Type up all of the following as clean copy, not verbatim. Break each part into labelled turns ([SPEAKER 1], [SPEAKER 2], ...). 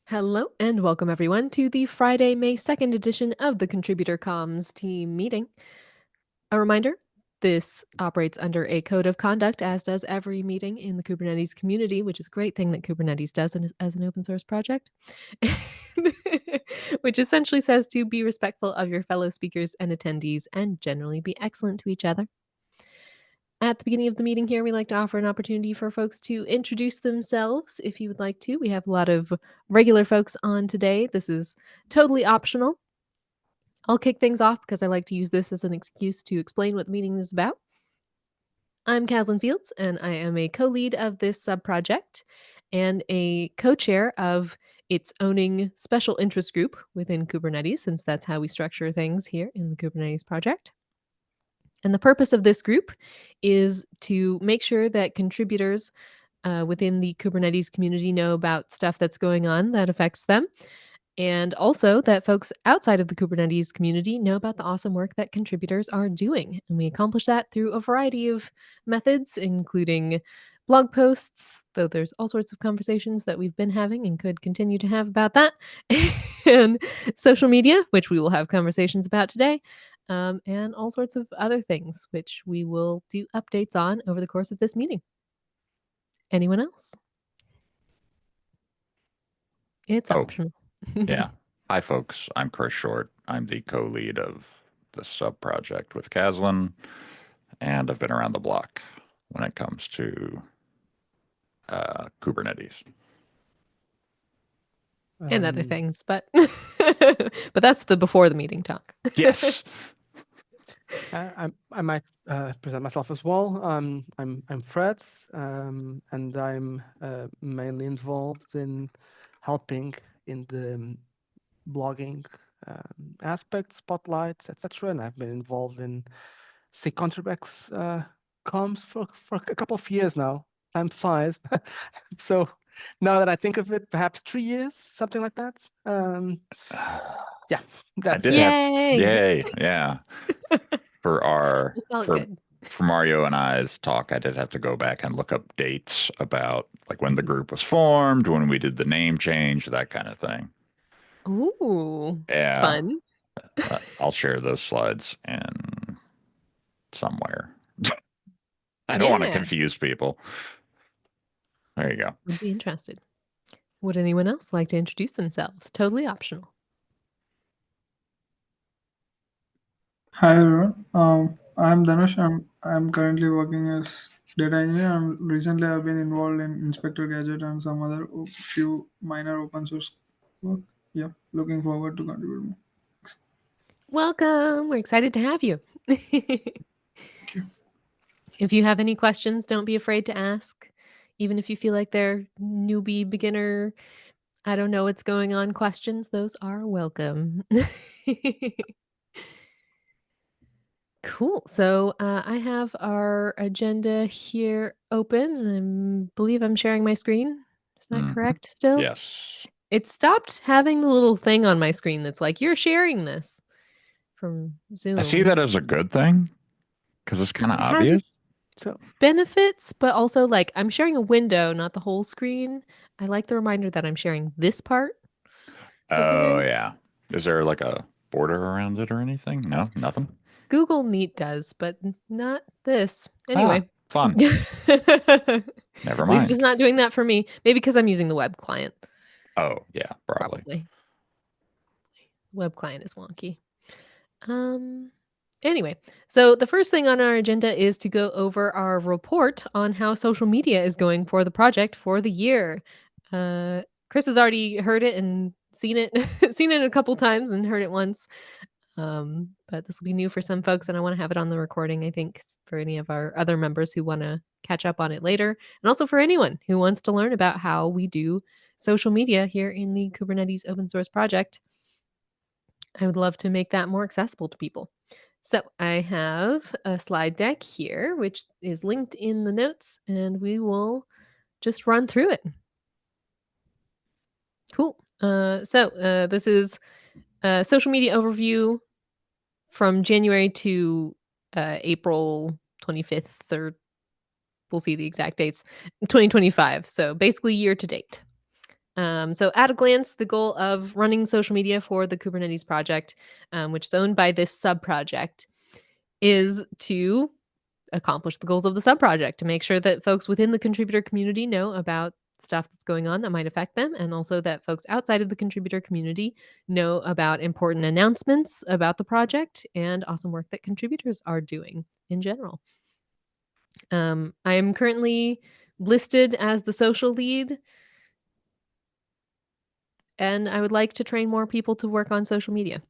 [SPEAKER 1] Hello and welcome everyone to the Friday, May 2nd edition of the Contributor Comms team meeting. A reminder, this operates under a code of conduct, as does every meeting in the Kubernetes community, which is a great thing that Kubernetes does as an open source project, which essentially says to be respectful of your fellow speakers and attendees and generally be excellent to each other. At the beginning of the meeting here, we like to offer an opportunity for folks to introduce themselves if you would like to. We have a lot of regular folks on today. This is totally optional. I'll kick things off because I like to use this as an excuse to explain what the meeting is about. I'm Caslin Fields, and I am a co-lead of this subproject and a co-chair of its owning special interest group within Kubernetes, since that's how we structure things here in the Kubernetes project. And the purpose of this group is to make sure that contributors within the Kubernetes community know about stuff that's going on that affects them, and also that folks outside of the Kubernetes community know about the awesome work that contributors are doing. And we accomplish that through a variety of methods, including blog posts, though there's all sorts of conversations that we've been having and could continue to have about that, and social media, which we will have conversations about today, and all sorts of other things, which we will do updates on over the course of this meeting. Anyone else? It's optional.
[SPEAKER 2] Yeah. Hi, folks. I'm Chris Short. I'm the co-lead of the sub-project with Caslin, and I've been around the block when it comes to Kubernetes.
[SPEAKER 1] And other things, but but that's the before the meeting talk.
[SPEAKER 2] Yes.
[SPEAKER 3] I might present myself as well. I'm Fred, and I'm mainly involved in helping in the blogging aspects, spotlights, etc. And I've been involved in SIG ContribEx comms for a couple of years now. I'm 5, so now that I think of it, perhaps 3 years, something like that. Yeah,
[SPEAKER 2] I did
[SPEAKER 1] Yay!
[SPEAKER 2] yeah. For
[SPEAKER 1] good.
[SPEAKER 2] for Mario and I's talk, I did have to go back and look up dates about like when the group was formed, when we did the name change, that kind of thing.
[SPEAKER 1] Ooh,
[SPEAKER 2] Yeah.
[SPEAKER 1] fun.
[SPEAKER 2] I'll share those slides in somewhere. I don't want to confuse people. There you go.
[SPEAKER 1] Would be interested. Would anyone else like to introduce themselves? Totally optional.
[SPEAKER 4] Hi everyone. I'm Dhanush. I'm currently working as data engineer, and recently I've been involved in Inspector Gadget and some other few minor open source work. Yeah, looking forward to contribute more.
[SPEAKER 1] Welcome. We're excited to have you.
[SPEAKER 4] Thank you.
[SPEAKER 1] If you have any questions, don't be afraid to ask. Even if you feel like they're newbie, beginner, I don't know what's going on questions, those are welcome. Cool. So I have our agenda here open. I believe I'm sharing my screen. Is that correct still?
[SPEAKER 2] Yes.
[SPEAKER 1] It stopped having the little thing on my screen that's like, you're sharing this from Zoom.
[SPEAKER 2] I see that as a good thing because it's kind of obvious.
[SPEAKER 3] So
[SPEAKER 1] Benefits, but also like I'm sharing a window, not the whole screen. I like the reminder that I'm sharing this part.
[SPEAKER 2] Oh, yeah. Is there like a border around it or anything? No, nothing.
[SPEAKER 1] Google Meet does, but not this. Anyway.
[SPEAKER 2] Fun. Never
[SPEAKER 1] At least
[SPEAKER 2] mind.
[SPEAKER 1] it's not doing that for me. Maybe because I'm using the web client.
[SPEAKER 2] Oh, yeah, probably.
[SPEAKER 1] Web client is wonky. Anyway, so the first thing on our agenda is to go over our report on how social media is going for the project for the year. Chris has already heard it and seen it, seen it a couple times and heard it once. But this will be new for some folks, and I want to have it on the recording, I think, for any of our other members who want to catch up on it later, and also for anyone who wants to learn about how we do social media here in the Kubernetes open source project. I would love to make that more accessible to people. So I have a slide deck here, which is linked in the notes, and we will just run through it. Cool. So this is a social media overview from January to April 25th, or we'll see the exact dates, 2025. So basically year to date. So at a glance, the goal of running social media for the Kubernetes project, which is owned by this sub-project, is to accomplish the goals of the sub-project, to make sure that folks within the contributor community know about stuff that's going on that might affect them, and also that folks outside of the contributor community know about important announcements about the project and awesome work that contributors are doing in general. I am currently listed as the social lead, and I would like to train more people to work on social media.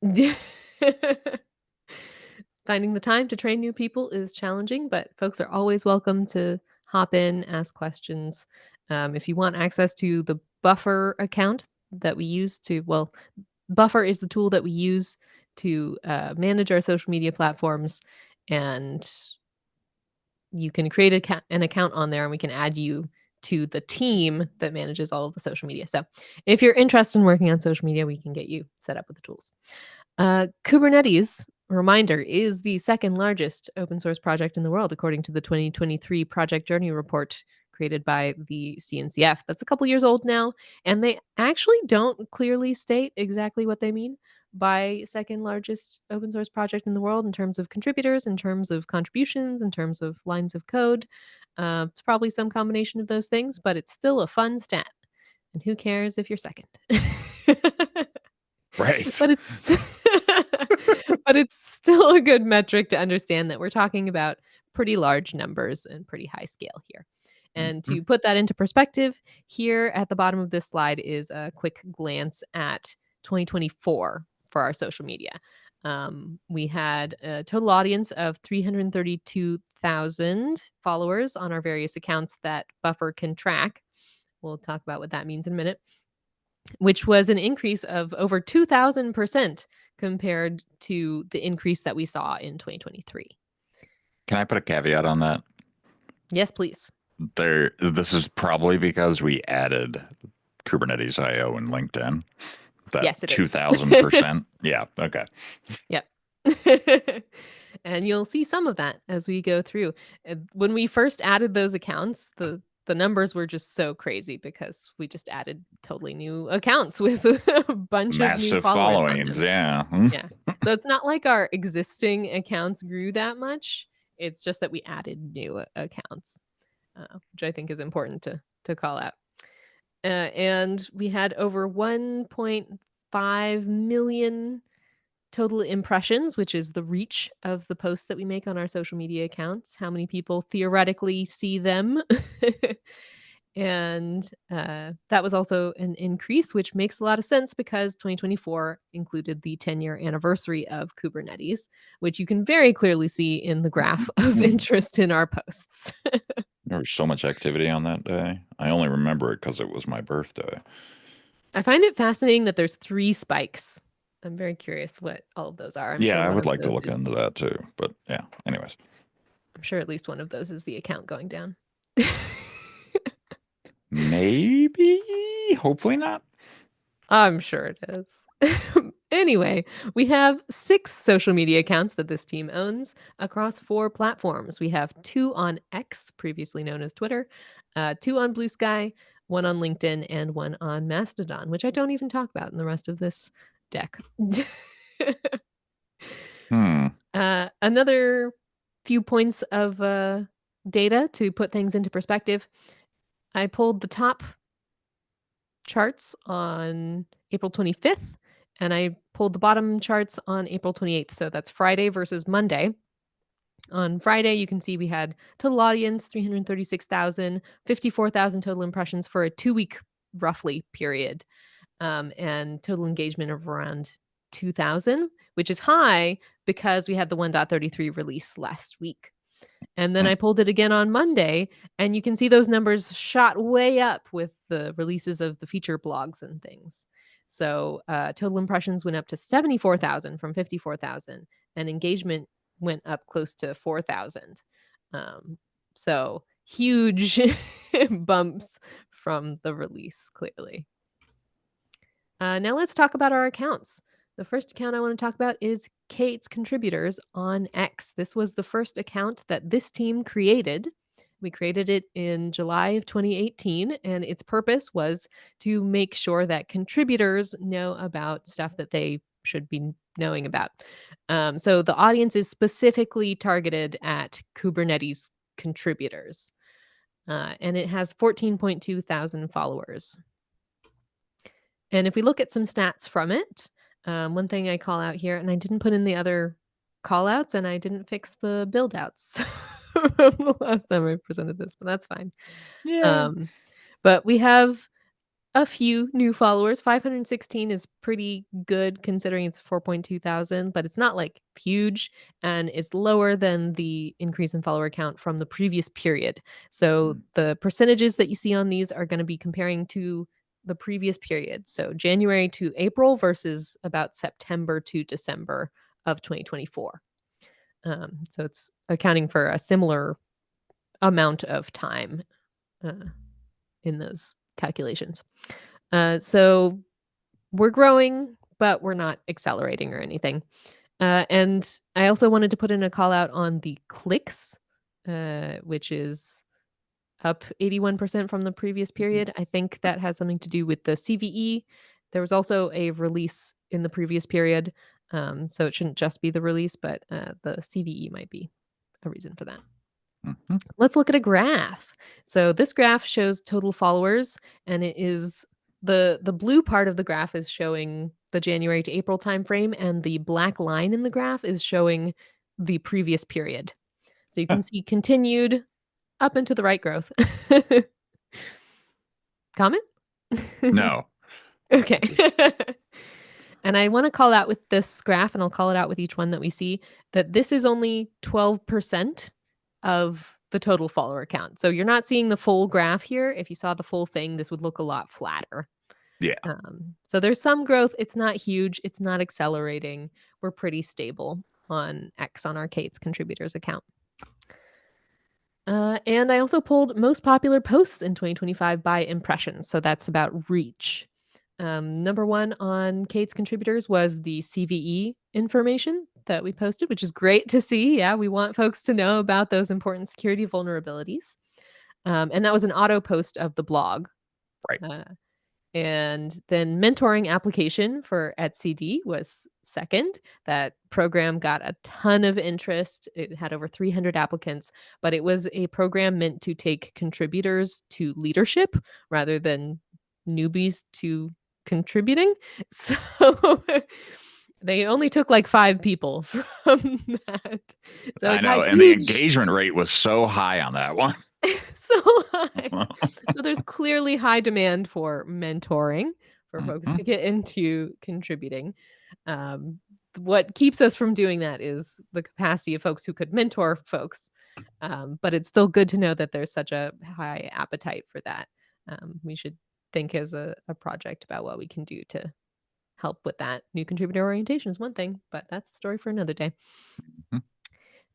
[SPEAKER 1] Finding the time to train new people is challenging, but folks are always welcome to hop in, ask questions. If you want access to the Buffer account that we use Buffer is the tool that we use to manage our social media platforms, and you can create an account on there, and we can add you to the team that manages all of the social media. So if you're interested in working on social media, we can get you set up with the tools. Kubernetes, reminder, is the second largest open source project in the world, according to the 2023 Project Journey report created by the CNCF. That's a couple years old now, and they actually don't clearly state exactly what they mean by second largest open source project in the world in terms of contributors, in terms of contributions, in terms of lines of code. It's probably some combination of those things, but it's still a fun stat. And who cares if you're second?
[SPEAKER 2] Right.
[SPEAKER 1] But it's but it's still a good metric to understand that we're talking about pretty large numbers and pretty high scale here. And to put that into perspective, here at the bottom of this slide is a quick glance at 2024 for our social media. We had a total audience of 332,000 followers on our various accounts that Buffer can track. We'll talk about what that means in a minute, which was an increase of over 2,000% compared to the increase that we saw in 2023.
[SPEAKER 2] Can I put a caveat on that?
[SPEAKER 1] Yes, please.
[SPEAKER 2] This is probably because we added Kubernetes IO and LinkedIn. That
[SPEAKER 1] Yes, it is.
[SPEAKER 2] 2,000%. Yeah. Okay.
[SPEAKER 1] Yep. And you'll see some of that as we go through. When we first added those accounts, the numbers were just so crazy because we just added totally new accounts with a bunch of new
[SPEAKER 2] Massive
[SPEAKER 1] followers on
[SPEAKER 2] followings.
[SPEAKER 1] them.
[SPEAKER 2] Yeah.
[SPEAKER 1] Yeah. So it's not like our existing accounts grew that much. It's just that we added new accounts, which I think is important to call out. And we had over 1.5 million total impressions, which is the reach of the posts that we make on our social media accounts, how many people theoretically see them. And that was also an increase, which makes a lot of sense because 2024 included the 10-year anniversary of Kubernetes, which you can very clearly see in the graph of interest in our posts.
[SPEAKER 2] There was so much activity on that day. I only remember it because it was my birthday.
[SPEAKER 1] I find it fascinating that there's 3 spikes. I'm very curious what all of those are.
[SPEAKER 2] I would like to look into that too. But yeah, anyways.
[SPEAKER 1] I'm sure at least one of those is the account going down.
[SPEAKER 2] Maybe. Hopefully not.
[SPEAKER 1] I'm sure it is. Anyway, we have 6 social media accounts that this team owns across 4 platforms. We have 2 on X, previously known as Twitter, 2 on Blue Sky, 1 on LinkedIn, and 1 on Mastodon, which I don't even talk about in the rest of this deck. Another few points of data to put things into perspective. I pulled the top charts on April 25th, and I pulled the bottom charts on April 28th. So that's Friday versus Monday. On Friday, you can see we had total audience, 336,000, 54,000 total impressions for a 2-week, roughly, period. And total engagement of around 2,000, which is high because we had the 1.33 release last week. And then I pulled it again on Monday, and you can see those numbers shot way up with the releases of the feature blogs and things. So total impressions went up to 74,000 from 54,000, and engagement went up close to 4,000. So huge bumps from the release, clearly. Now let's talk about our accounts. The first account I want to talk about is Kate's Contributors on X. This was the first account that this team created We created it in July of 2018, and its purpose was to make sure that contributors know about stuff that they should be knowing about. So the audience is specifically targeted at Kubernetes contributors, and it has 14.2 thousand followers. And if we look at some stats from it, one thing I call out here, and I didn't put in the other call outs and I didn't fix the build outs from the last time I presented this, but that's fine.
[SPEAKER 2] Yeah.
[SPEAKER 1] But we have a few new followers. 516 is pretty good considering it's 4.2 thousand, but it's not like huge, and it's lower than the increase in follower count from the previous period. So the percentages that you see on these are going to be comparing to the previous period. So January to April versus about September to December of 2024. So it's accounting for a similar amount of time in those calculations. So we're growing, but we're not accelerating or anything. And I also wanted to put in a call out on the clicks, which is up 81% from the previous period. I think that has something to do with the CVE. There was also a release in the previous period. So it shouldn't just be the release, but the CVE might be a reason for that.
[SPEAKER 2] Mhm.
[SPEAKER 1] Let's look at a graph. So this graph shows total followers, and it is the blue part of the graph is showing the January to April timeframe, and the black line in the graph is showing the previous period. So you can see continued up and to the right growth. Comment?
[SPEAKER 2] No.
[SPEAKER 1] Okay. And I want to call out with this graph, and I'll call it out with each one that we see, that this is only 12% of the total follower count. So you're not seeing the full graph here. If you saw the full thing, this would look a lot flatter.
[SPEAKER 2] Yeah.
[SPEAKER 1] So there's some growth. It's not huge. It's not accelerating. We're pretty stable on X on our Kate's contributors account. And I also pulled most popular posts in 2025 by impressions. So that's about reach. Number one on Kate's contributors was the CVE information that we posted, which is great to see. Yeah, we want folks to know about those important security vulnerabilities. And that was an auto post of the blog.
[SPEAKER 2] Right.
[SPEAKER 1] And then mentoring application for etcd was second. That program got a ton of interest. It had over 300 applicants, but it was a program meant to take contributors to leadership rather than newbies to contributing. So they only took like 5 people from that. So
[SPEAKER 2] I
[SPEAKER 1] it
[SPEAKER 2] know.
[SPEAKER 1] got
[SPEAKER 2] And the
[SPEAKER 1] huge.
[SPEAKER 2] engagement rate was so high on that one.
[SPEAKER 1] So high. So there's clearly high demand for mentoring for folks to get into contributing. What keeps us from doing that is the capacity of folks who could mentor folks. But it's still good to know that there's such a high appetite for that. We should think as a project about what we can do to help with that. New contributor orientation is one thing, but that's a story for another day.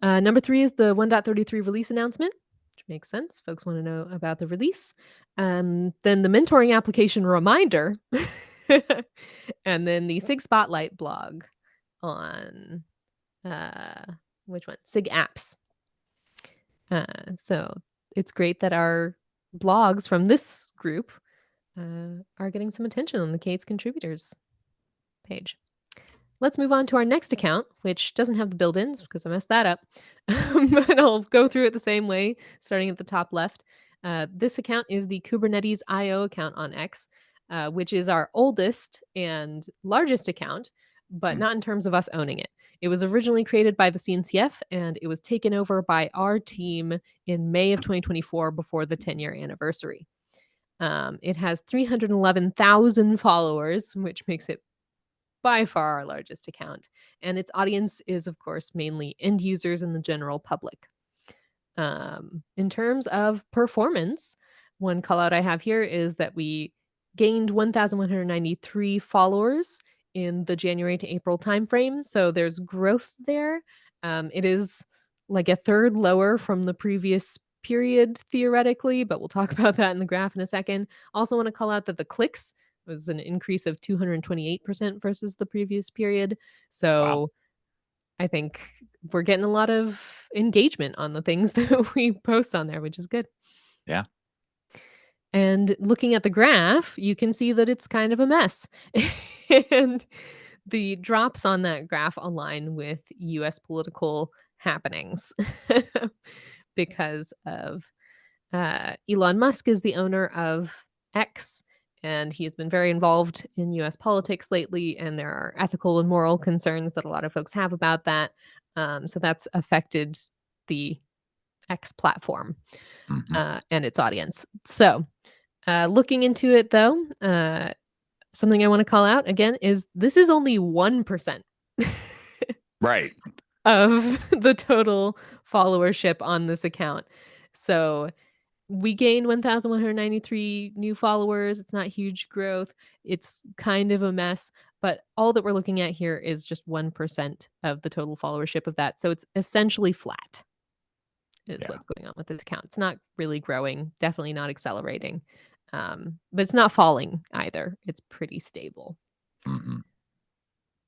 [SPEAKER 1] Number 3 is the 1.33 release announcement. Makes sense. Folks want to know about the release. Then the mentoring application reminder, and then the SIG Spotlight blog on which one? SIG apps. So it's great that our blogs from this group are getting some attention on the Kate's contributors page. Let's move on to our next account, which doesn't have the build-ins because I messed that up. But I'll go through it the same way, starting at the top left. This account is the Kubernetes IO account on X, which is our oldest and largest account, but not in terms of us owning it. It was originally created by the CNCF, and it was taken over by our team in May of 2024 before the 10-year anniversary. It has 311,000 followers, which makes it by far our largest account. And its audience is, of course, mainly end users and the general public. In terms of performance, one call out I have here is that we gained 1,193 followers in the January to April timeframe. So there's growth there. It is like a third lower from the previous period, theoretically, but we'll talk about that in the graph in a second. Also want to call out that the clicks was an increase of 228% versus the previous period. So I think we're getting a lot of engagement on the things that we post on there, which is good.
[SPEAKER 2] Yeah.
[SPEAKER 1] And looking at the graph, you can see that it's kind of a mess. And the drops on that graph align with US political happenings because of Elon Musk is the owner of X, and he has been very involved in US politics lately. And there are ethical and moral concerns that a lot of folks have about that. So that's affected the X platform and its audience. So, looking into it though, something I want to call out again is this is only 1%
[SPEAKER 2] Right.
[SPEAKER 1] of the total followership on this account. So we gained 1,193 new followers. It's not huge growth. It's kind of a mess, but all that we're looking at here is just 1% of the total followership of that. So it's essentially flat is what's going on with this account. It's not really growing, definitely not accelerating, but it's not falling either. It's pretty stable.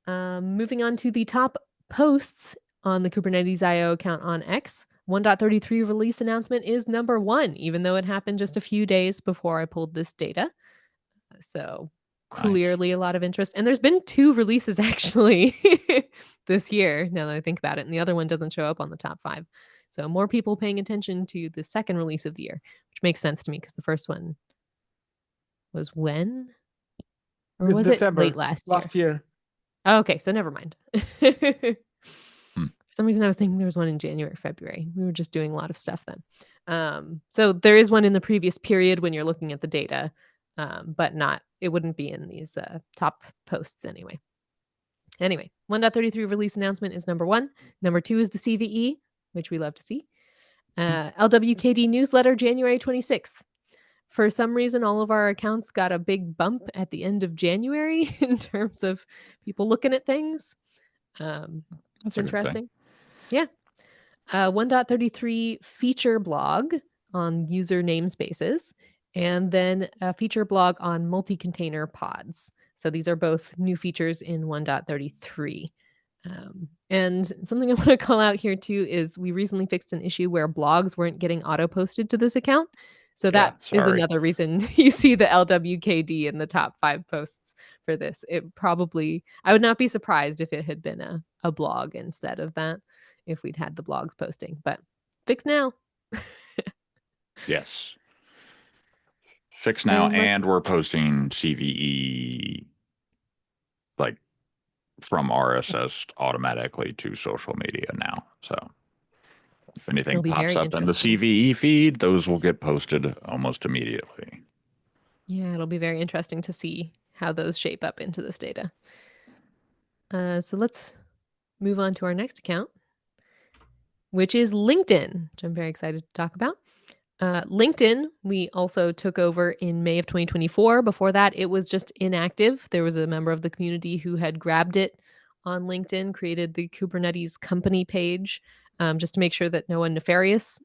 [SPEAKER 1] Moving on to the top posts on the Kubernetes IO account on X. 1.33 release announcement is number 1, even though it happened just a few days before I pulled this data. So clearly a lot of interest. And there's been 2 releases actually this year, now that I think about it. And the other one doesn't show up on the top 5. So more people paying attention to the second release of the year, which makes sense to me because the first one was when? Or was
[SPEAKER 3] December,
[SPEAKER 1] it late last
[SPEAKER 3] year?
[SPEAKER 1] Oh, okay, so never mind. For some reason, I was thinking there was one in January, February. We were just doing a lot of stuff then. So there is one in the previous period when you're looking at the data, but it wouldn't be in these top posts anyway. Anyway, 1.33 release announcement is number 1. Number 2 is the CVE, which we love to see. LWKD newsletter, January 26th. For some reason, all of our accounts got a big bump at the end of January in terms of people looking at things. That's interesting. Yeah. 1.33 feature blog on user namespaces, and then a feature blog on multi-container pods. So these are both new features in 1.33. And something I want to call out here too is we recently fixed an issue where blogs weren't getting auto-posted to this account. So that is another reason you see the LWKD in the top 5 posts for this. I would not be surprised if it had been a blog instead of that, if we'd had the blogs posting, but fixed now.
[SPEAKER 2] Yes. Fixed now, and we're posting CVE like from RSS automatically to social media now. So if anything pops up in the CVE feed, those will get posted almost immediately.
[SPEAKER 1] Yeah, it'll be very interesting to see how those shape up into this data. So let's move on to our next account, which is LinkedIn, which I'm very excited to talk about. LinkedIn, we also took over in May of 2024. Before that, it was just inactive. There was a member of the community who had grabbed it on LinkedIn, created the Kubernetes company page, just to make sure that no one nefarious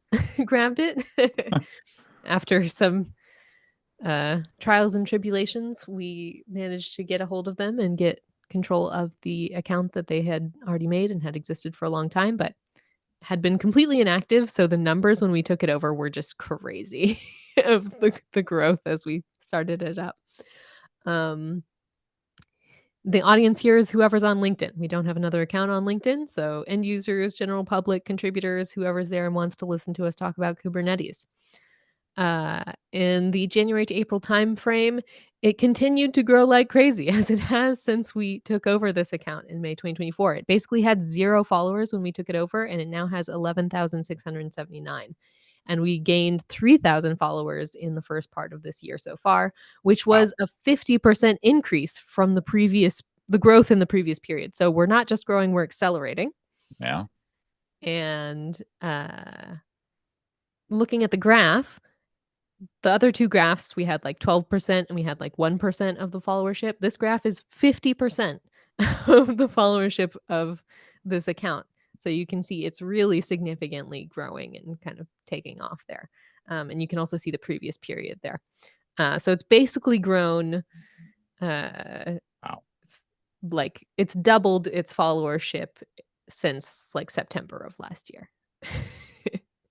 [SPEAKER 1] grabbed it. After some trials and tribulations, we managed to get a hold of them and get control of the account that they had already made and had existed for a long time, but had been completely inactive. So the numbers when we took it over were just crazy of the growth as we started it up. The audience here is whoever's on LinkedIn. We don't have another account on LinkedIn. So end users, general public, contributors, whoever's there and wants to listen to us talk about Kubernetes. In the January to April timeframe, it continued to grow like crazy, as it has since we took over this account in May 2024. It basically had 0 followers when we took it over, and it now has 11,679. And we gained 3,000 followers in the first part of this year so far, which was a 50% increase from the growth in the previous period. So we're not just growing, we're accelerating.
[SPEAKER 2] Yeah.
[SPEAKER 1] And looking at the graph, the other 2 graphs, we had like 12% and we had like 1% of the followership. This graph is 50% of the followership of this account. So you can see it's really significantly growing and kind of taking off there. And you can also see the previous period there. So it's basically grown, like it's doubled its followership since like September of last year.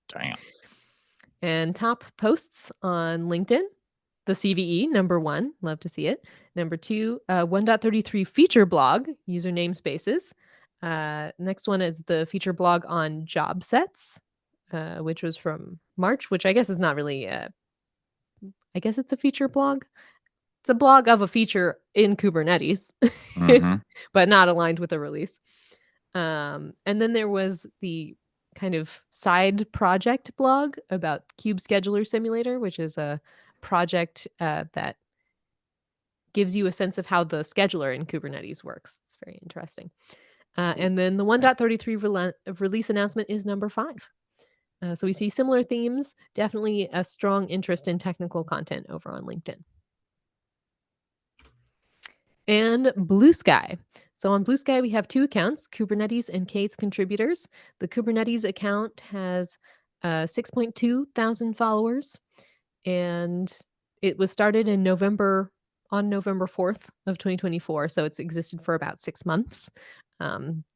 [SPEAKER 2] Damn.
[SPEAKER 1] And top posts on LinkedIn, the CVE, number 1, love to see it. Number 2, 1.33 feature blog, user namespaces. Next one is the feature blog on job sets, which was from March, which I guess is not really, I guess it's a feature blog. It's a blog of a feature in Kubernetes,
[SPEAKER 2] Mhm.
[SPEAKER 1] but not aligned with a release. And then there was the kind of side project blog about Kube Scheduler Simulator, which is a project that gives you a sense of how the scheduler in Kubernetes works. It's very interesting. And then the 1.33 release announcement is number 5. So we see similar themes, definitely a strong interest in technical content over on LinkedIn. And Blue Sky. So on Blue Sky, we have 2 accounts, Kubernetes and K8s contributors. The Kubernetes account has 6.2 thousand followers, and it was started in November 4th of 2024. So it's existed for about 6 months.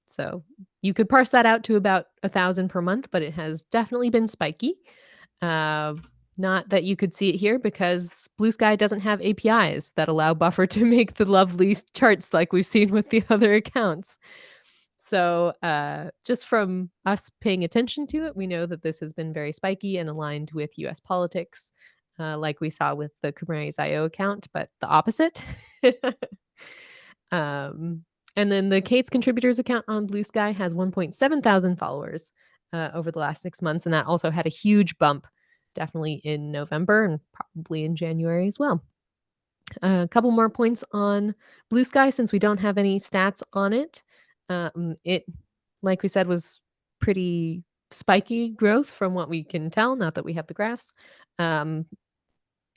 [SPEAKER 1] So you could parse that out to about 1,000 per month, but it has definitely been spiky. Not that you could see it here because Blue Sky doesn't have APIs that allow Buffer to make the lovely charts like we've seen with the other accounts. So just from us paying attention to it, we know that this has been very spiky and aligned with US politics, like we saw with the Kubernetes IO account, but the opposite. And then the K8s contributors account on Blue Sky has 1.7 thousand followers over the last 6 months, and that also had a huge bump definitely in November and probably in January as well. A couple more points on Blue Sky since we don't have any stats on it. It, like we said, was pretty spiky growth from what we can tell, not that we have the graphs.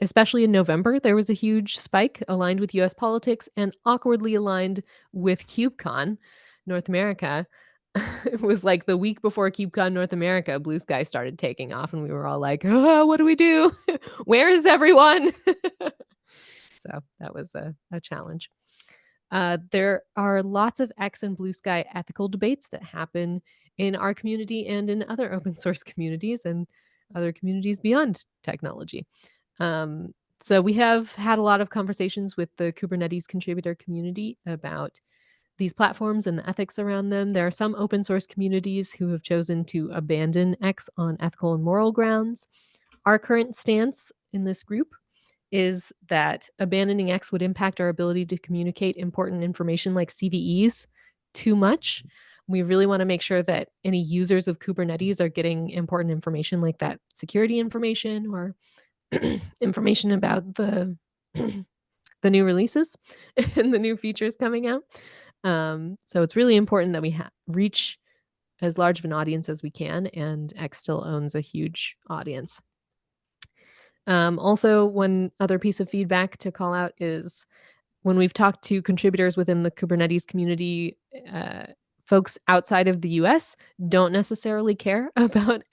[SPEAKER 1] Especially in November, there was a huge spike aligned with US politics and awkwardly aligned with KubeCon North America. It was like the week before KubeCon North America, Blue Sky started taking off, and we were all like, oh, what do we do? Where is everyone? So that was a challenge. There are lots of X and Blue Sky ethical debates that happen in our community and in other open source communities and other communities beyond technology. So we have had a lot of conversations with the Kubernetes contributor community about these platforms and the ethics around them. There are some open source communities who have chosen to abandon X on ethical and moral grounds. Our current stance in this group is that abandoning X would impact our ability to communicate important information like CVEs too much. We really want to make sure that any users of Kubernetes are getting important information like that security information or information about the new releases and the new features coming out. So it's really important that we reach as large of an audience as we can, and X still owns a huge audience. Also, one other piece of feedback to call out is when we've talked to contributors within the Kubernetes community, folks outside of the US don't necessarily care about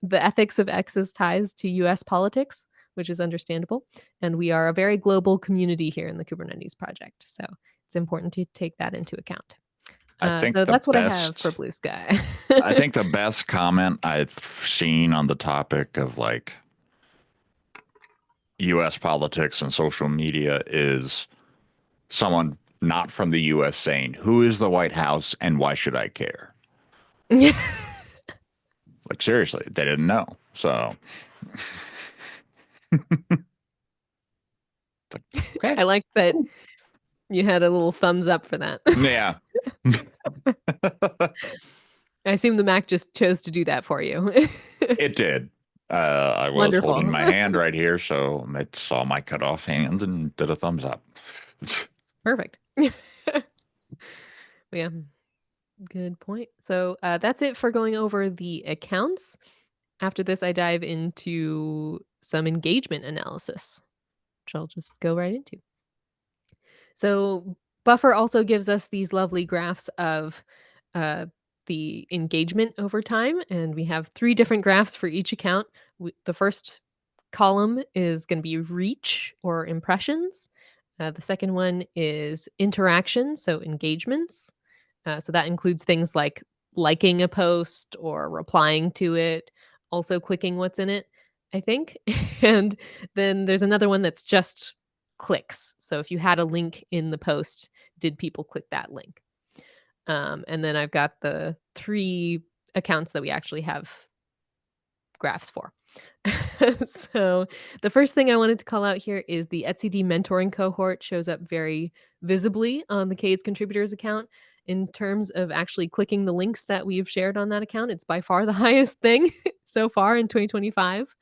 [SPEAKER 1] the ethics of X's ties to US politics, which is understandable. And we are a very global community here in the Kubernetes project. So it's important to take that into account. So that's what I have for Blue Sky.
[SPEAKER 2] I think the best comment I've seen on the topic of like US politics and social media is someone not from the US saying, who is the White House and why should I care? Like, seriously, they didn't know. So,
[SPEAKER 1] okay. I like that you had a little thumbs up for that.
[SPEAKER 2] Yeah.
[SPEAKER 1] I assume the Mac just chose to do that for you.
[SPEAKER 2] It did. I was
[SPEAKER 1] Wonderful.
[SPEAKER 2] holding my hand right here, so it saw my cut off hand and did a thumbs up.
[SPEAKER 1] Perfect. Yeah, good point. So that's it for going over the accounts. After this, I dive into some engagement analysis, which I'll just go right into. So Buffer also gives us these lovely graphs of the engagement over time, and we have 3 different graphs for each account. The first column is going to be reach or impressions. The second one is interaction, so engagements. So that includes things like liking a post or replying to it, also clicking what's in it, I think. And then there's another one that's just clicks. So if you had a link in the post, did people click that link? And then I've got the 3 accounts that we actually have graphs for. So the first thing I wanted to call out here is the etcd mentoring cohort shows up very visibly on the Cades contributors account. In terms of actually clicking the links that we've shared on that account, it's by far the highest thing so far in 2025.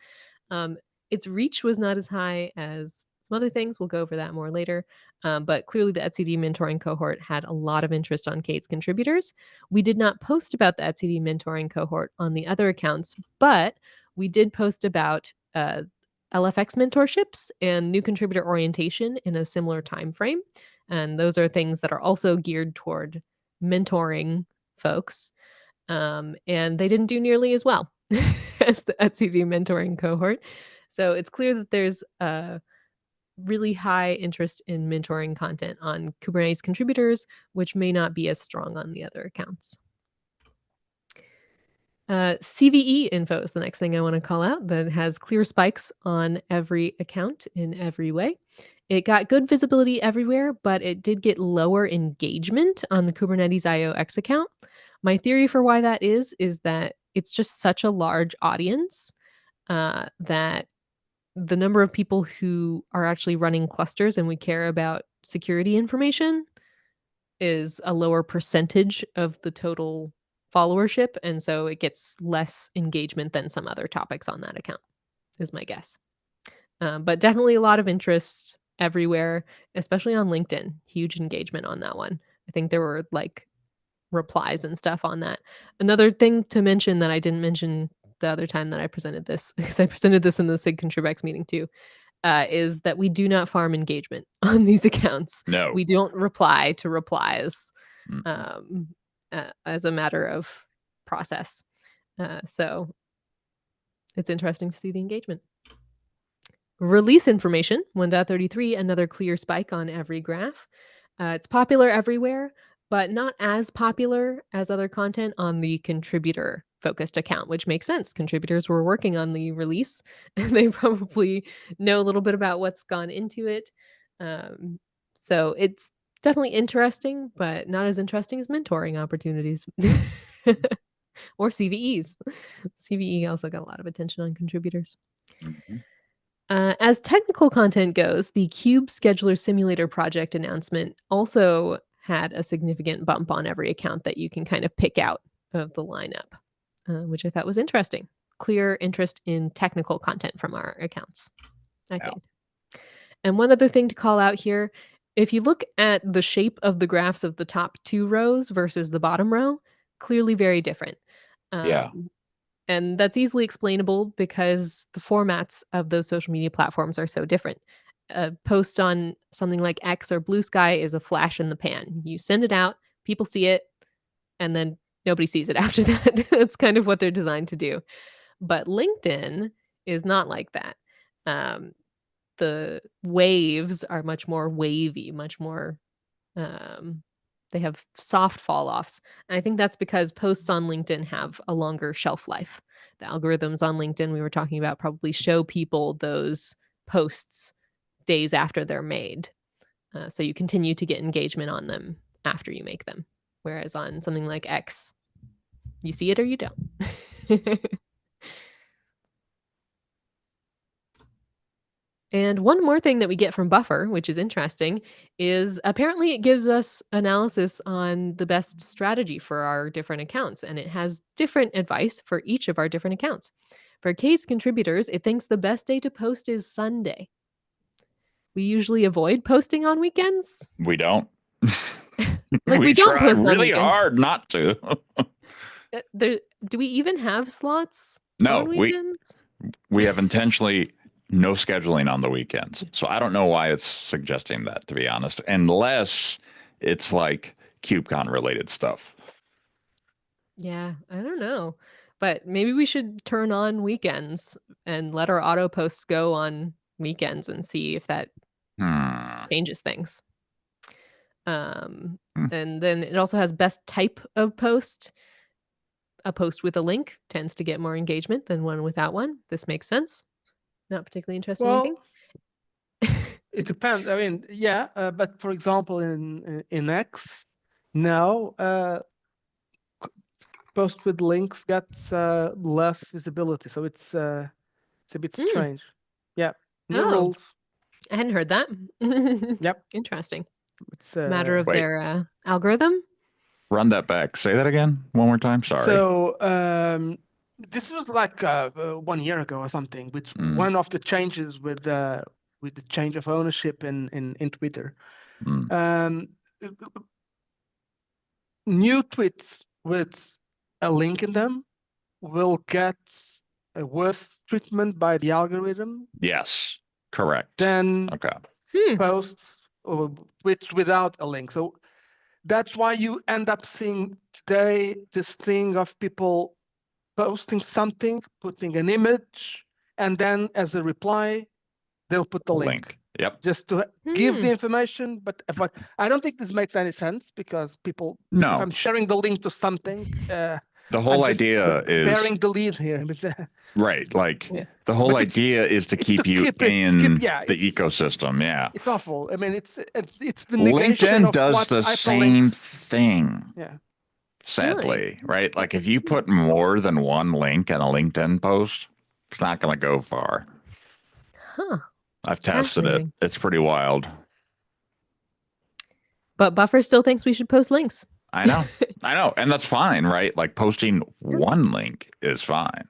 [SPEAKER 1] Its reach was not as high as some other things. We'll go over that more later. But clearly, the etcd mentoring cohort had a lot of interest on Cades contributors. We did not post about the etcd mentoring cohort on the other accounts, but we did post about LFX mentorships and new contributor orientation in a similar time frame. And those are things that are also geared toward mentoring folks. And they didn't do nearly as well as the etcd mentoring cohort. So it's clear that there's a really high interest in mentoring content on Kubernetes contributors, which may not be as strong on the other accounts. CVE info is the next thing I want to call out that has clear spikes on every account in every way. It got good visibility everywhere, but it did get lower engagement on the Kubernetes IOX account. My theory for why that is that it's just such a large audience that the number of people who are actually running clusters and we care about security information is a lower percentage of the total followership. And so it gets less engagement than some other topics on that account, is my guess. But definitely a lot of interest everywhere, especially on LinkedIn. Huge engagement on that one. I think there were like replies and stuff on that. Another thing to mention that I didn't mention the other time that I presented this, because I presented this in the SIG ContribEx meeting too, is that we do not farm engagement on these accounts.
[SPEAKER 2] No.
[SPEAKER 1] We don't reply to replies as a matter of process. So it's interesting to see the engagement. Release information, 1.33, another clear spike on every graph. It's popular everywhere, but not as popular as other content on the contributor focused account, which makes sense. Contributors were working on the release and they probably know a little bit about what's gone into it. So it's definitely interesting, but not as interesting as mentoring opportunities or CVEs. CVE also got a lot of attention on contributors.
[SPEAKER 2] Mm-hmm.
[SPEAKER 1] As technical content goes, the Cube Scheduler Simulator project announcement also had a significant bump on every account that you can kind of pick out of the lineup, which I thought was interesting. Clear interest in technical content from our accounts, I think. And one other thing to call out here, if you look at the shape of the graphs of the top 2 rows versus the bottom row, clearly very different. And that's easily explainable because the formats of those social media platforms are so different. A post on something like X or Blue Sky is a flash in the pan. You send it out, people see it, and then nobody sees it after that. That's kind of what they're designed to do. But LinkedIn is not like that. The waves are much more wavy, much more they have soft fall offs. And I think that's because posts on LinkedIn have a longer shelf life. The algorithms on LinkedIn we were talking about probably show people those posts days after they're made. So you continue to get engagement on them after you make them. Whereas on something like X, you see it or you don't. And one more thing that we get from Buffer, which is interesting, is apparently it gives us analysis on the best strategy for our different accounts, and it has different advice for each of our different accounts. For Cades contributors, it thinks the best day to post is Sunday. We usually avoid posting on weekends.
[SPEAKER 2] We don't.
[SPEAKER 1] We don't
[SPEAKER 2] try
[SPEAKER 1] post on
[SPEAKER 2] really
[SPEAKER 1] weekends.
[SPEAKER 2] hard not to.
[SPEAKER 1] Do we even have slots
[SPEAKER 2] No,
[SPEAKER 1] on weekends?
[SPEAKER 2] we have intentionally no scheduling on the weekends. So I don't know why it's suggesting that, to be honest, unless it's like KubeCon related stuff.
[SPEAKER 1] Yeah, I don't know. But maybe we should turn on weekends and let our auto posts go on weekends and see if that changes things. And then it also has best type of post. A post with a link tends to get more engagement than one without one. This makes sense. Not particularly interesting, I think.
[SPEAKER 3] It depends. I mean, yeah, but for example, in X, now post with links gets less visibility, so it's a bit strange. Yeah, new rules.
[SPEAKER 1] I hadn't heard that.
[SPEAKER 3] Yep.
[SPEAKER 1] Interesting.
[SPEAKER 3] It's
[SPEAKER 1] Matter of
[SPEAKER 2] Wait.
[SPEAKER 1] their algorithm.
[SPEAKER 2] Run that back. Say that again one more time. Sorry.
[SPEAKER 3] So this was like 1 year ago or something, which one of the changes with the change of ownership in Twitter. New tweets with a link in them will get a worse treatment by the algorithm.
[SPEAKER 2] Yes, correct.
[SPEAKER 3] Than posts or tweets without a link. So that's why you end up seeing today this thing of people posting something, putting an image, and then as a reply, they'll put the link.
[SPEAKER 2] Yep.
[SPEAKER 3] Just to give the information, but I don't think this makes any sense because people.
[SPEAKER 2] No.
[SPEAKER 3] If I'm sharing the link to something,
[SPEAKER 2] the whole idea is
[SPEAKER 3] bearing the lead here.
[SPEAKER 2] Right. Like the whole idea is to keep you in the ecosystem. Yeah.
[SPEAKER 3] It's awful. I mean, it's the negation
[SPEAKER 2] LinkedIn
[SPEAKER 3] of
[SPEAKER 2] does
[SPEAKER 3] what
[SPEAKER 2] the same
[SPEAKER 3] hyperlinks.
[SPEAKER 2] thing.
[SPEAKER 3] Yeah.
[SPEAKER 2] Sadly, right? Like if you put more than one link in a LinkedIn post, it's not going to go far.
[SPEAKER 1] Huh.
[SPEAKER 2] I've tested it. It's pretty wild.
[SPEAKER 1] But Buffer still thinks we should post links.
[SPEAKER 2] I know. I know. And that's fine, right? Like posting one link is fine.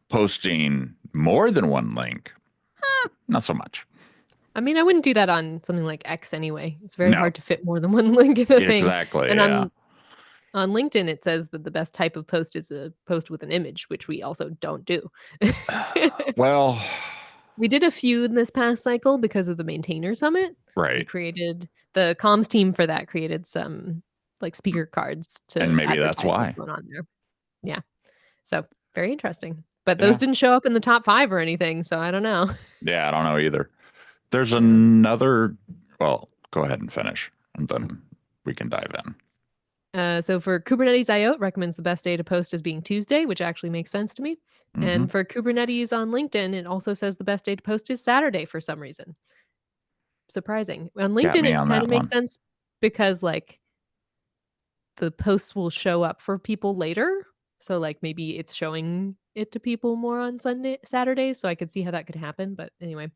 [SPEAKER 2] Posting more than one link, not so much.
[SPEAKER 1] I mean, I wouldn't do that on something like X anyway. It's very hard to fit more than one link in a thing.
[SPEAKER 2] Exactly.
[SPEAKER 1] And on LinkedIn, it says that the best type of post is a post with an image, which we also don't do.
[SPEAKER 2] Well,
[SPEAKER 1] we did a few in this past cycle because of the Maintainer Summit.
[SPEAKER 2] Right.
[SPEAKER 1] We created the comms team for that created some like speaker cards to
[SPEAKER 2] and maybe that's why
[SPEAKER 1] going on there. Yeah. So very interesting. But those didn't show up in the top 5 or anything, so I don't know.
[SPEAKER 2] Yeah, I don't know either. There's another. Well, go ahead and finish, and then we can dive in.
[SPEAKER 1] So for Kubernetes IO, it recommends the best day to post as being Tuesday, which actually makes sense to me. And for Kubernetes on LinkedIn, it also says the best day to post is Saturday for some reason. Surprising. On LinkedIn, it kind of makes sense because like the posts will show up for people later. So like maybe it's showing it to people more on Saturdays. So I could see how that could happen. But anyway.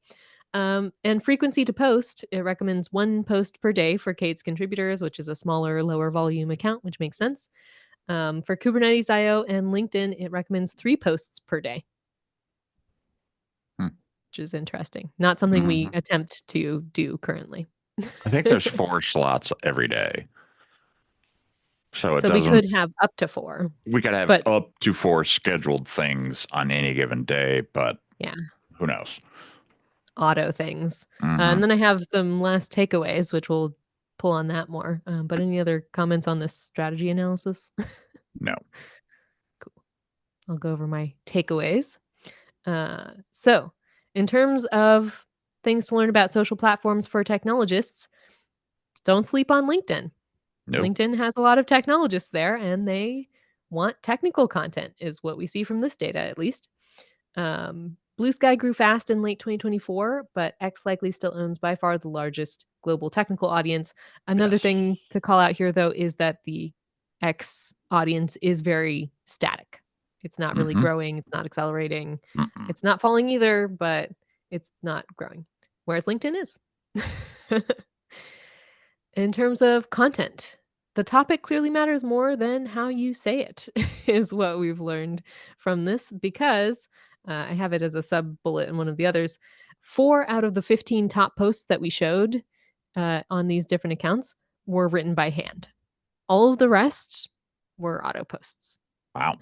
[SPEAKER 1] And frequency to post, it recommends 1 post per day for Kate's contributors, which is a smaller, lower volume account, which makes sense. For Kubernetes IO and LinkedIn, it recommends 3 posts per day, which is interesting. Not something we attempt to do currently.
[SPEAKER 2] I think there's 4 slots every day. So
[SPEAKER 1] we could have up to 4.
[SPEAKER 2] We could have up to 4 scheduled things on any given day, but who knows?
[SPEAKER 1] Auto things. And then I have some last takeaways, which we'll pull on that more. But any other comments on this strategy analysis?
[SPEAKER 2] No.
[SPEAKER 1] Cool. I'll go over my takeaways. So in terms of things to learn about social platforms for technologists, don't sleep on LinkedIn. Nope. LinkedIn has a lot of technologists there, and they want technical content, is what we see from this data, at least. Blue Sky grew fast in late 2024, but X likely still owns by far the largest global technical audience. Another thing to call out here, though, is that the X audience is very static. It's not really growing. It's not accelerating. It's not falling either, but it's not growing. Whereas LinkedIn is. In terms of content, the topic clearly matters more than how you say it, is what we've learned from this, because I have it as a sub-bullet in one of the others. 4 out of the 15 top posts that we showed on these different accounts were written by hand. All of the rest were auto posts.
[SPEAKER 2] Wow.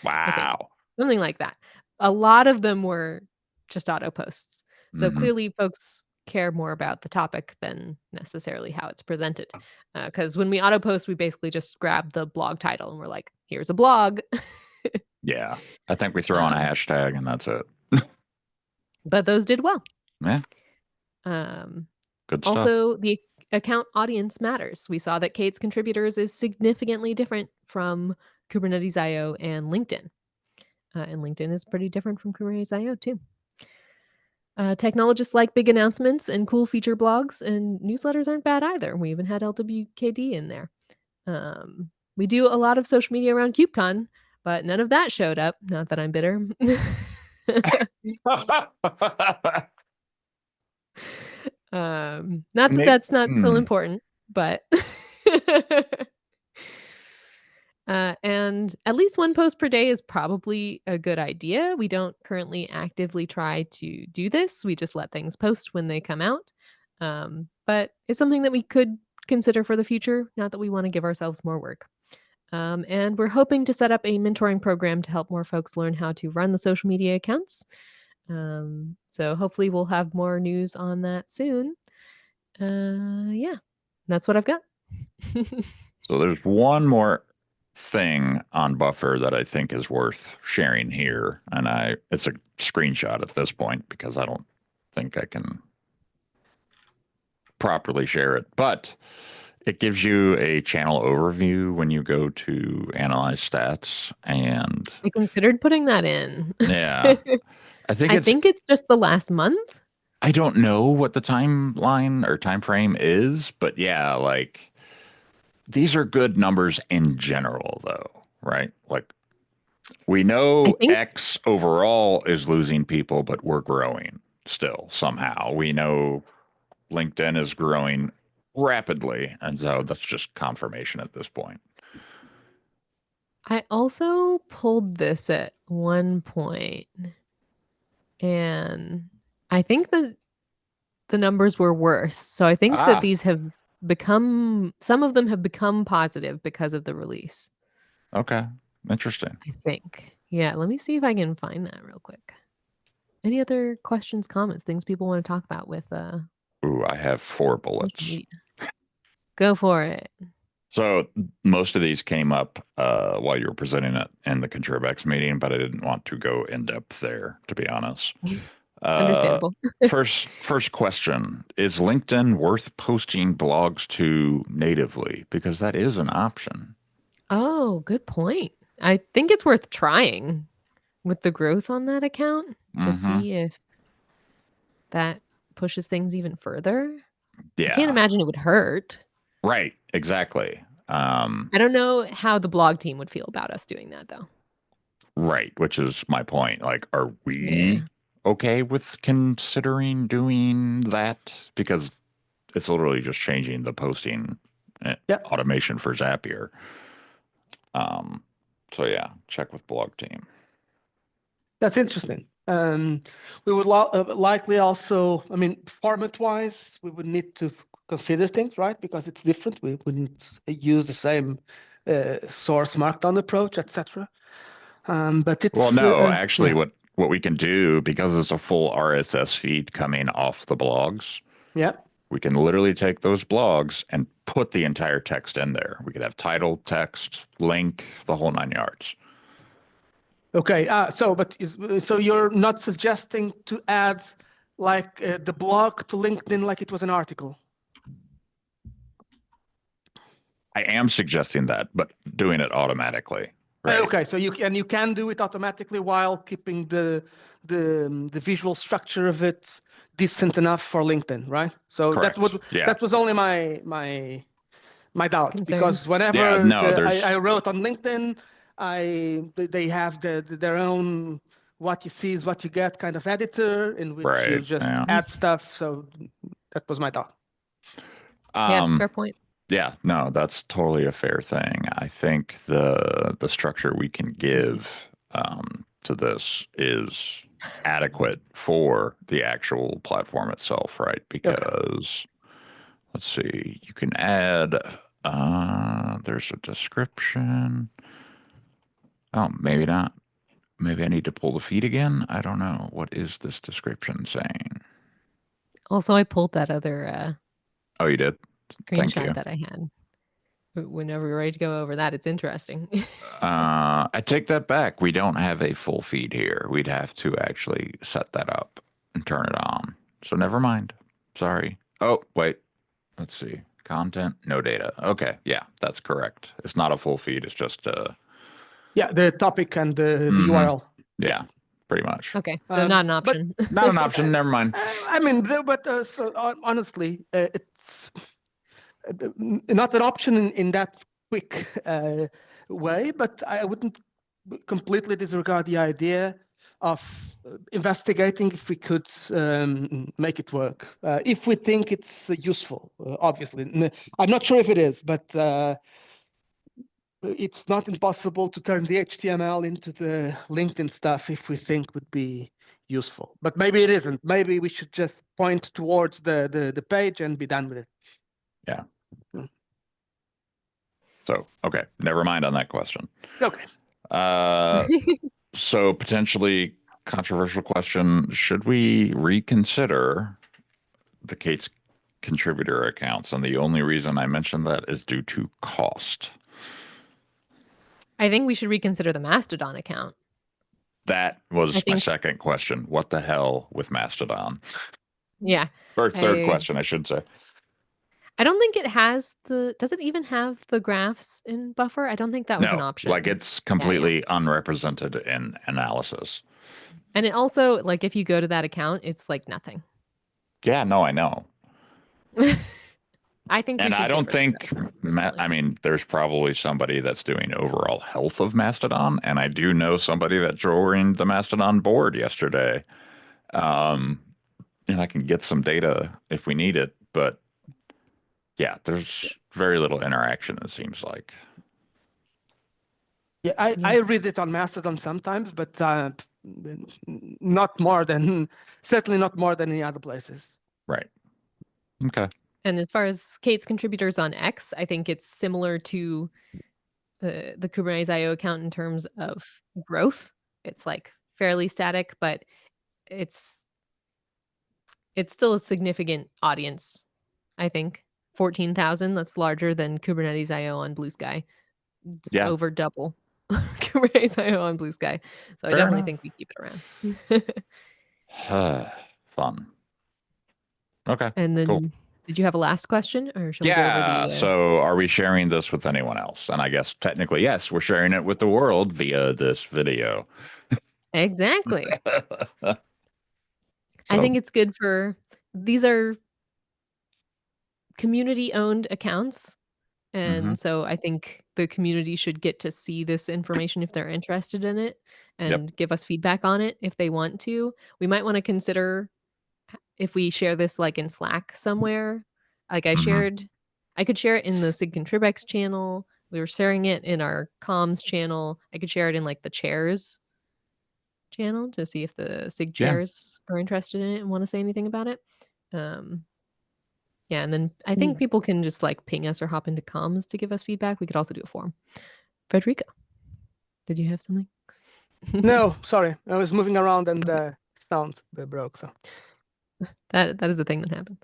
[SPEAKER 2] Wow.
[SPEAKER 1] Something like that. A lot of them were just auto posts. So clearly folks care more about the topic than necessarily how it's presented. Because when we auto post, we basically just grab the blog title and we're like, here's a blog.
[SPEAKER 2] Yeah. I think we throw on a hashtag and that's it.
[SPEAKER 1] But those did well.
[SPEAKER 2] Yeah. Good stuff.
[SPEAKER 1] Also, the account audience matters. We saw that Kate's contributors is significantly different from Kubernetes IO and LinkedIn. And LinkedIn is pretty different from Kubernetes IO too. Technologists like big announcements and cool feature blogs, and newsletters aren't bad either. We even had LWKD in there. We do a lot of social media around KubeCon, but none of that showed up. Not that I'm bitter. Not that that's not still important, but and at least one post per day is probably a good idea. We don't currently actively try to do this. We just let things post when they come out. But it's something that we could consider for the future, not that we want to give ourselves more work. And we're hoping to set up a mentoring program to help more folks learn how to run the social media accounts. So hopefully we'll have more news on that soon. Yeah, that's what I've got.
[SPEAKER 2] So there's one more thing on Buffer that I think is worth sharing here, and it's a screenshot at this point because I don't think I can properly share it, but it gives you a channel overview when you go to analyze stats, and
[SPEAKER 1] I considered putting that in.
[SPEAKER 2] yeah, I think
[SPEAKER 1] it's just the last month.
[SPEAKER 2] I don't know what the timeline or time frame is, but yeah, like these are good numbers in general though, right? Like we know X overall is losing people, but we're growing still somehow. We know LinkedIn is growing rapidly, and so that's just confirmation at this point.
[SPEAKER 1] I also pulled this at one point, and I think that the numbers were worse. So I think that these have some of them have become positive because of the release.
[SPEAKER 2] Okay. Interesting.
[SPEAKER 1] I think. Yeah, let me see if I can find that real quick. Any other questions, comments, things people want to talk about with
[SPEAKER 2] Ooh, I have 4 bullets.
[SPEAKER 1] Go for it.
[SPEAKER 2] So most of these came up while you were presenting it in the ContribEx meeting, but I didn't want to go in depth there, to be honest.
[SPEAKER 1] Understandable.
[SPEAKER 2] First question, is LinkedIn worth posting blogs to natively? Because that is an option.
[SPEAKER 1] Oh, good point. I think it's worth trying with the growth on that account to see if that pushes things even further.
[SPEAKER 2] Yeah.
[SPEAKER 1] I can't imagine it would hurt.
[SPEAKER 2] Right, exactly.
[SPEAKER 1] I don't know how the blog team would feel about us doing that, though.
[SPEAKER 2] Right, which is my point. Like, are we okay with considering doing that? Because it's literally just changing the posting automation for Zapier. So yeah, check with blog team.
[SPEAKER 3] That's interesting. We would likely also, I mean, format-wise, we would need to consider things, right? Because it's different. We wouldn't use the same source markdown approach, etc. But it's
[SPEAKER 2] actually, what we can do, because it's a full RSS feed coming off the blogs.
[SPEAKER 3] Yeah.
[SPEAKER 2] We can literally take those blogs and put the entire text in there. We could have title, text, link, the whole 9 yards.
[SPEAKER 3] Okay. So you're not suggesting to add like the blog to LinkedIn like it was an article?
[SPEAKER 2] I am suggesting that, but doing it automatically. Right.
[SPEAKER 3] Okay, so you can do it automatically while keeping the visual structure of it decent enough for LinkedIn, right? So
[SPEAKER 2] correct.
[SPEAKER 3] that was only my doubt. Concern. Because whenever I wrote on LinkedIn, they have their own what you see is what you get kind of editor in which you just add stuff. So that was my thought.
[SPEAKER 1] Yeah, fair point.
[SPEAKER 2] Yeah, no, that's totally a fair thing. I think the structure we can give to this is adequate for the actual platform itself, right? Because let's see, you can add. There's a description. Oh, maybe not. Maybe I need to pull the feed again. I don't know. What is this description saying?
[SPEAKER 1] Also, I pulled that other.
[SPEAKER 2] Oh, you did?
[SPEAKER 1] Screenshot that I had. Whenever we're ready to go over that, it's interesting.
[SPEAKER 2] I take that back. We don't have a full feed here. We'd have to actually set that up and turn it on. So never mind. Sorry. Oh, wait. let's see. Content, no data. Okay, yeah, that's correct. It's not a full feed. It's just
[SPEAKER 3] Yeah, the topic and the
[SPEAKER 2] Mhm.
[SPEAKER 3] URL.
[SPEAKER 2] Yeah, pretty much.
[SPEAKER 1] Okay, so not an
[SPEAKER 3] But
[SPEAKER 1] option.
[SPEAKER 2] Not an option. Never mind.
[SPEAKER 3] I mean, honestly, it's not an option in that quick way. But I wouldn't completely disregard the idea of investigating if we could make it work. If we think it's useful, obviously. I'm not sure if it is, but it's not impossible to turn the HTML into the LinkedIn stuff if we think would be useful. But maybe it isn't. Maybe we should just point towards the page and be done with it.
[SPEAKER 2] Yeah. So, okay, never mind on that question.
[SPEAKER 3] Okay.
[SPEAKER 2] So potentially controversial question: should we reconsider the Kate's contributor accounts? And the only reason I mentioned that is due to cost.
[SPEAKER 1] I think we should reconsider the Mastodon account.
[SPEAKER 2] That was
[SPEAKER 1] I
[SPEAKER 2] my
[SPEAKER 1] think-
[SPEAKER 2] second question. What the hell with Mastodon?
[SPEAKER 1] Yeah.
[SPEAKER 2] Or third question, I should say.
[SPEAKER 1] I don't think it has does it even have the graphs in Buffer? I don't think that was an option.
[SPEAKER 2] Like it's completely unrepresented in analysis.
[SPEAKER 1] And it also, like, if you go to that account, it's like nothing.
[SPEAKER 2] Yeah, no, I know.
[SPEAKER 1] I think,
[SPEAKER 2] and I don't think,
[SPEAKER 1] I
[SPEAKER 2] mean, there's probably somebody that's doing overall health of Mastodon, and I do know somebody that joined the Mastodon board yesterday. And I can get some data if we need it, but yeah, there's very little interaction, it seems like.
[SPEAKER 3] Yeah, I read it on Mastodon sometimes, but not more than, certainly not more than any other places.
[SPEAKER 2] Right. Okay.
[SPEAKER 1] And as far as Kate's contributors on X, I think it's similar to the Kubernetes IO account in terms of growth. It's like fairly static, but it's still a significant audience, I think. 14,000, that's larger than Kubernetes IO on Blue Sky. It's over double Kubernetes IO on Blue Sky. So I definitely think we keep it
[SPEAKER 2] around. Fun. Okay.
[SPEAKER 1] And then,
[SPEAKER 2] cool.
[SPEAKER 1] Did you have a last question, or should we go over the?
[SPEAKER 2] So are we sharing this with anyone else? And I guess technically, yes, we're sharing it with the world via this video.
[SPEAKER 1] Exactly. I think it's good for, these are community-owned accounts. And so I think the community should get to see this information if they're interested in it, and give us feedback on it if they want to. We might want to consider if we share this like in Slack somewhere. Like I could share it in the SIG ContribEx channel. We were sharing it in our comms channel. I could share it in like the chairs channel to see if the SIG chairs are interested in it and want to say anything about it. Yeah, and then I think people can just like ping us or hop into comms to give us feedback. We could also do a forum. Frederica, did you have something?
[SPEAKER 3] No, sorry. I was moving around and the sound broke. So
[SPEAKER 1] that is a thing that happens.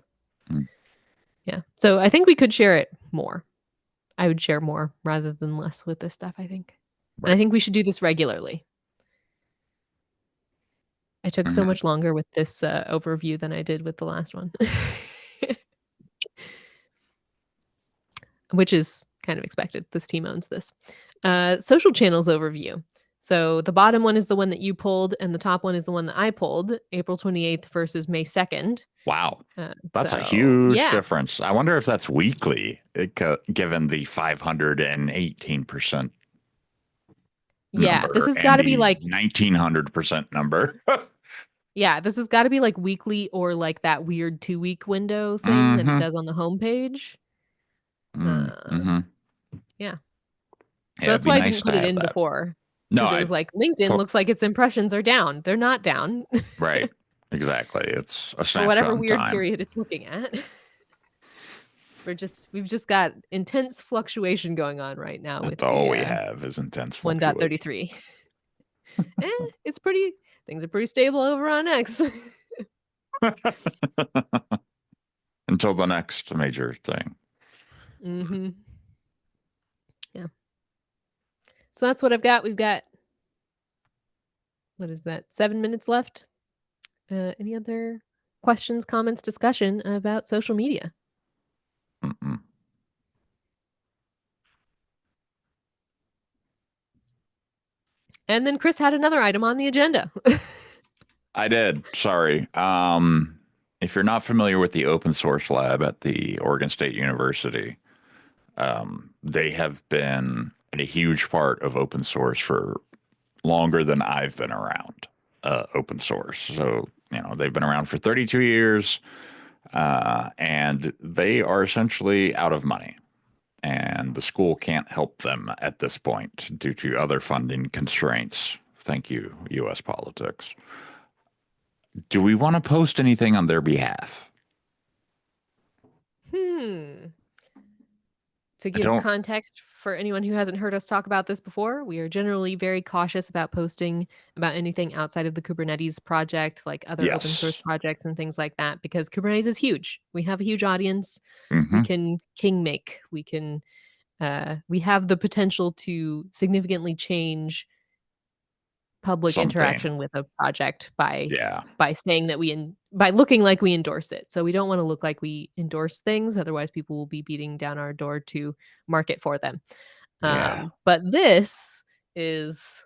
[SPEAKER 1] Yeah. So I think we could share it more. I would share more rather than less with this stuff, I think. And I think we should do this regularly. I took so much longer with this overview than I did with the last one. Which is kind of expected. This team owns this. Social channels overview. So the bottom one is the one that you pulled, and the top one is the one that I pulled, April 28th versus May 2nd.
[SPEAKER 2] Wow. That's a huge difference. I wonder if that's weekly, given the 518%.
[SPEAKER 1] Yeah, this has got to be like
[SPEAKER 2] 1900% number.
[SPEAKER 1] Yeah, this has got to be like weekly or like that weird 2-week window thing that it does on the homepage. Yeah. So that's why I didn't put it in before. Because it was like, LinkedIn looks like its impressions are down. They're not down.
[SPEAKER 2] Right. Exactly. It's a snapshot
[SPEAKER 1] for whatever weird
[SPEAKER 2] time.
[SPEAKER 1] period it's looking at. We've just got intense fluctuation going on right now.
[SPEAKER 2] That's all we have is intense fluctuation.
[SPEAKER 1] 1.33. It's pretty, things are pretty stable over on X.
[SPEAKER 2] Until the next major thing.
[SPEAKER 1] Yeah. So that's what I've got. We've got, what is that, 7 minutes left? Any other questions, comments, discussion about social media? And then Chris had another item on the agenda.
[SPEAKER 2] I did. Sorry. If you're not familiar with the open source lab at the Oregon State University, they have been a huge part of open source for longer than I've been around open source. So, they've been around for 32 years, and they are essentially out of money. And the school can't help them at this point due to other funding constraints. Thank you, U.S. politics. Do we want to post anything on their behalf?
[SPEAKER 1] To give context for anyone who hasn't heard us talk about this before, we are generally very cautious about posting about anything outside of the Kubernetes project, like other open source projects and things like that, because Kubernetes is huge. We have a huge audience. We can king make. We can. We have the potential to significantly change public interaction with a project by saying that by looking like we endorse it. So we don't want to look like we endorse things, otherwise people will be beating down our door to market for them. But this is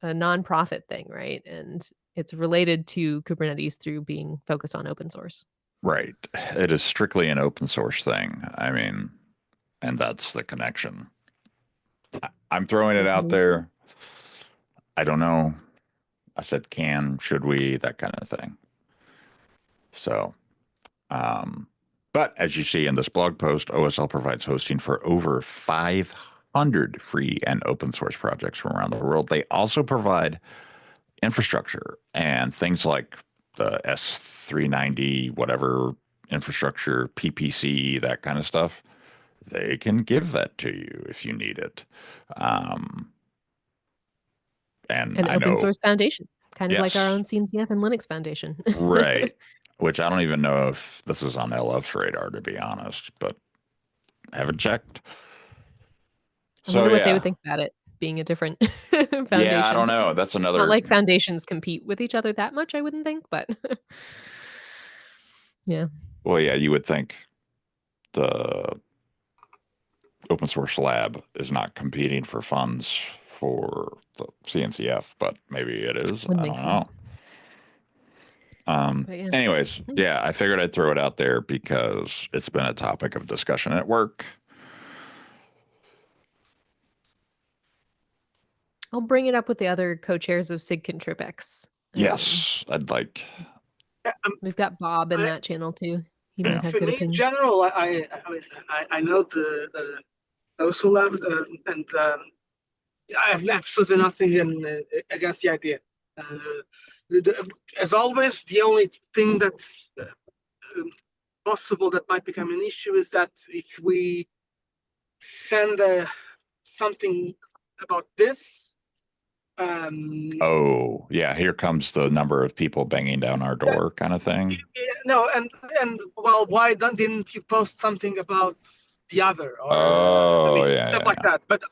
[SPEAKER 1] a nonprofit thing, right? And it's related to Kubernetes through being focused on open source.
[SPEAKER 2] Right. It is strictly an open source thing. I mean, and that's the connection. I'm throwing it out there. I don't know. I said, should we, that kind of thing. So, but as you see in this blog post, OSL provides hosting for over 500 free and open source projects from around the world. They also provide infrastructure and things like the S390, whatever infrastructure, PPC, that kind of stuff. They can give that to you if you need it. And
[SPEAKER 1] an open source foundation, kind of like our own CNCF and Linux Foundation.
[SPEAKER 2] Right. Which I don't even know if this is on LF's radar, to be honest, but I haven't checked.
[SPEAKER 1] I wonder what they would think about it being a different foundation.
[SPEAKER 2] Yeah, I don't know. That's another.
[SPEAKER 1] Not like foundations compete with each other that much, I wouldn't think, but yeah.
[SPEAKER 2] Well, yeah, you would think the open source lab is not competing for funds for the CNCF, but maybe it is. I don't know. Anyways, I figured I'd throw it out there because it's been a topic of discussion at work.
[SPEAKER 1] I'll bring it up with the other co-chairs of SIG ContribEx.
[SPEAKER 2] Yes, I'd like.
[SPEAKER 1] We've got Bob in that channel too. He might have good opinion.
[SPEAKER 3] In general, I know the OSL lab, and I have absolutely nothing against the idea. As always, the only thing that's possible that might become an issue is that if we send something about this.
[SPEAKER 2] Here comes the number of people banging down our door kind of thing.
[SPEAKER 3] No, and well, why didn't you post something about the other, or stuff like that? But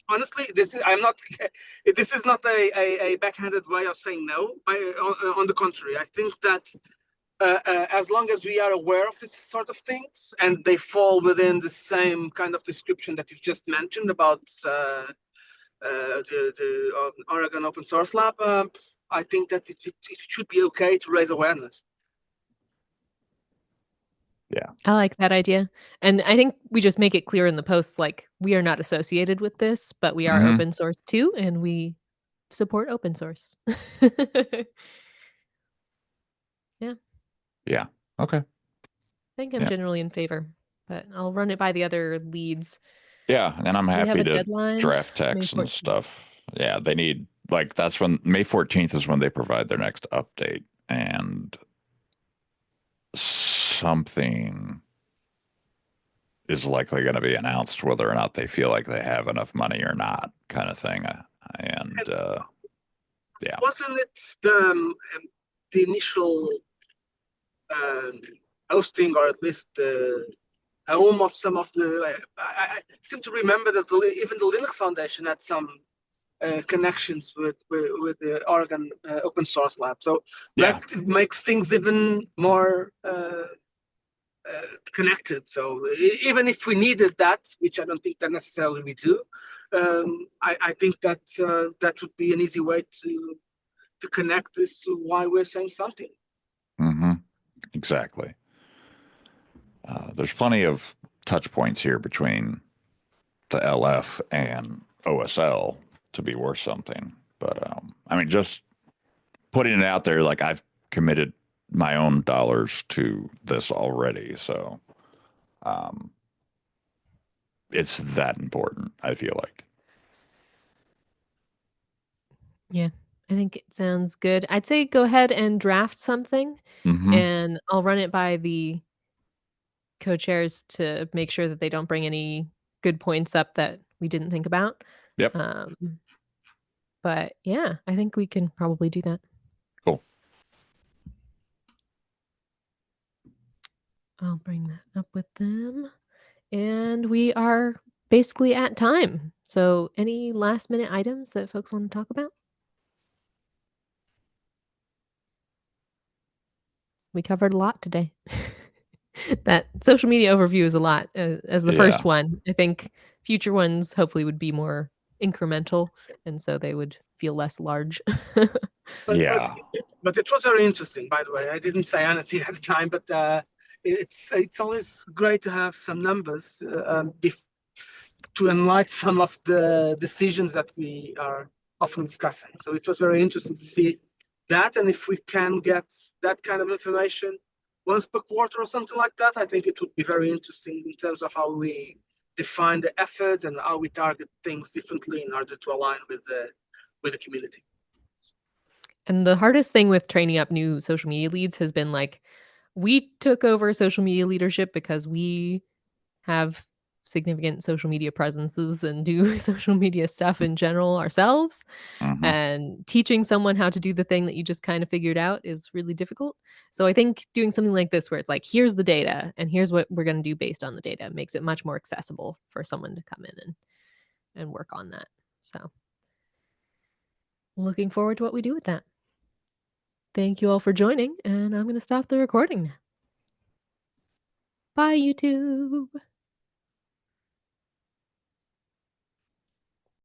[SPEAKER 3] honestly, this is not a backhanded way of saying no. On the contrary, I think that as long as we are aware of this sort of things and they fall within the same kind of description that you've just mentioned about the Oregon Open Source Lab, I think that it should be okay to raise awareness.
[SPEAKER 2] Yeah,
[SPEAKER 1] I like that idea. And I think we just make it clear in the posts, like, we are not associated with this, but we are open source too, and we support open source.
[SPEAKER 2] Yeah. Okay.
[SPEAKER 1] I think I'm generally in favor, but I'll run it by the other leads.
[SPEAKER 2] Yeah, and I'm happy to draft text and stuff. Yeah, they need, that's when May 14th is when they provide their next update, and something is likely going to be announced whether or not they feel like they have enough money or not, kind of thing.
[SPEAKER 3] Wasn't it the initial hosting, or at least the home of some of the? I seem to remember that even the Linux Foundation had some connections with the Oregon Open Source Lab. So that makes things even more connected. So even if we needed that, which I don't think that necessarily we do, I think that that would be an easy way to connect this to why we're saying something.
[SPEAKER 2] Mm-hmm. Exactly. There's plenty of touch points here between the LF and OSL to be worth something. But I mean, just putting it out there, like I've committed my own dollars to this already, so it's that important, I feel like.
[SPEAKER 1] Yeah, I think it sounds good. I'd say go ahead and draft something,
[SPEAKER 2] Mm-hmm.
[SPEAKER 1] and I'll run it by the co-chairs to make sure that they don't bring any good points up that we didn't think about.
[SPEAKER 2] Yep.
[SPEAKER 1] But yeah, I think we can probably do that.
[SPEAKER 2] Cool.
[SPEAKER 1] I'll bring that up with them. And we are basically at time. So any last minute items that folks want to talk about? We covered a lot today. That social media overview is a lot as the first one. I think future ones hopefully would be more incremental, and so they would feel less large.
[SPEAKER 3] But it was very interesting, by the way. I didn't say anything at the time, but it's always great to have some numbers to enlighten some of the decisions that we are often discussing. So it was very interesting to see that, and if we can get that kind of information once per quarter or something like that, I think it would be very interesting in terms of how we define the efforts and how we target things differently in order to align with the community.
[SPEAKER 1] And the hardest thing with training up new social media leads has been like, we took over social media leadership because we have significant social media presences and do social media stuff in general ourselves.
[SPEAKER 2] Mm-hmm.
[SPEAKER 1] And teaching someone how to do the thing that you just kind of figured out is really difficult. So I think doing something like this where it's like, here's the data and here's what we're going to do based on the data makes it much more accessible for someone to come in and work on that. So looking forward to what we do with that. Thank you all for joining, and I'm going to stop the recording now. Bye, YouTube.